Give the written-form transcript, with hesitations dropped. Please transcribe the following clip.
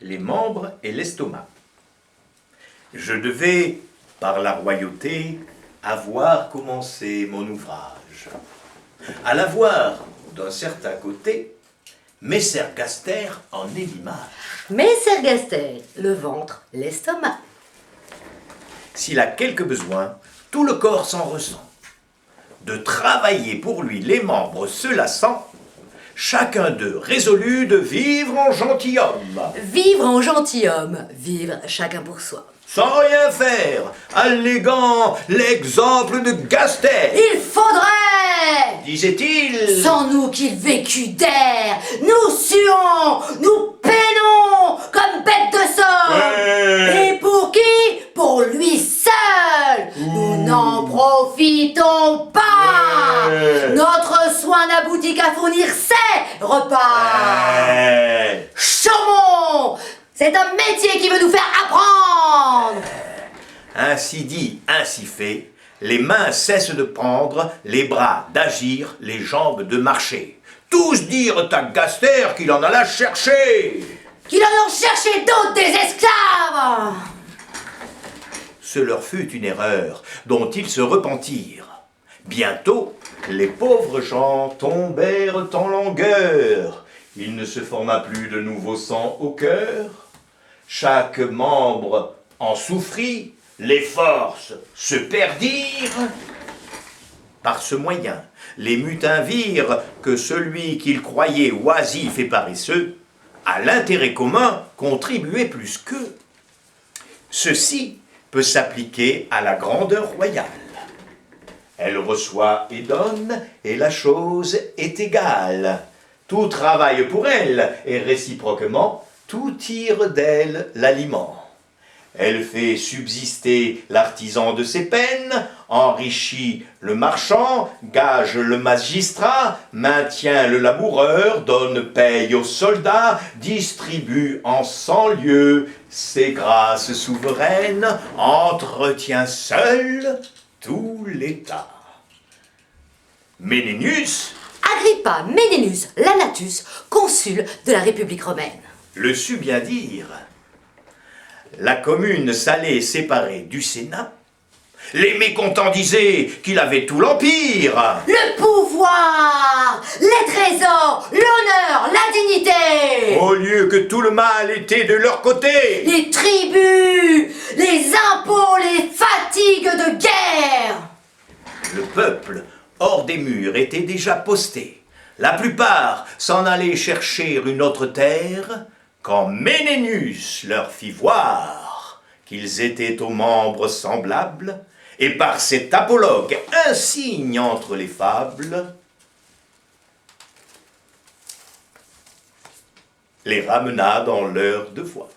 les membres et l'estomac. Je devais, par la royauté, avoir commencé mon ouvrage. À la voir d'un certain côté, Messer Gaster en est l'image. Messer Gaster, le ventre, l'estomac. S'il a quelque besoin, tout le corps s'en ressent. De travailler pour lui les membres se lassant, chacun d'eux résolu de vivre en gentilhomme. Vivre en gentilhomme, vivre chacun pour soi. Sans rien faire, alléguant l'exemple de Gaster. Il faudrait, Disait-il, sans nous qu'il vécût d'air, nous suons, nous peinons comme bêtes de somme. Ouais. Et pour qui? Pour lui seul. Nous n'en profitons pas. Ouais. Notre soin n'aboutit qu'à fournir ses repas. Ouais. Chaumont, c'est un métier qui veut nous faire apprendre. Ainsi dit, ainsi fait, les mains cessent de prendre, les bras d'agir, les jambes de marcher. Tous dirent à Gaster qu'il en alla chercher. Qu'il en ont cherché d'autres des esclaves. Ce leur fut une erreur dont ils se repentirent. Bientôt, les pauvres gens tombèrent en langueur. Il ne se forma plus de nouveau sang au cœur. Chaque membre en souffrit, les forces se perdirent. Par ce moyen, les mutins virent que celui qu'ils croyaient oisif et paresseux, à l'intérêt commun, contribuait plus qu'eux. Ceci peut s'appliquer à la grandeur royale. Elle reçoit et donne, et la chose est égale. Tout travaille pour elle, et réciproquement, tout tire d'elle l'aliment. Elle fait subsister l'artisan de ses peines, enrichit le marchand, gage le magistrat, maintient le laboureur, donne paye aux soldats, distribue en 100 lieux ses grâces souveraines, entretient seul tout l'État. Ménénius Agrippa Ménénus Lanatus, consul de la République romaine. le sut bien dire. La commune s'allait séparer du Sénat. Les mécontents disaient qu'il avait tout l'empire. Le pouvoir, les trésors, l'honneur, la dignité, Au lieu que tout le mal était de leur côté. les tribus, les impôts, les fatigues de guerre. Le peuple, hors des murs, était déjà posté. La plupart s'en allaient chercher une autre terre, quand Ménénus leur fit voir qu'ils étaient aux membres semblables, et par cet apologue insigne entre les fables, les ramena dans leur devoir.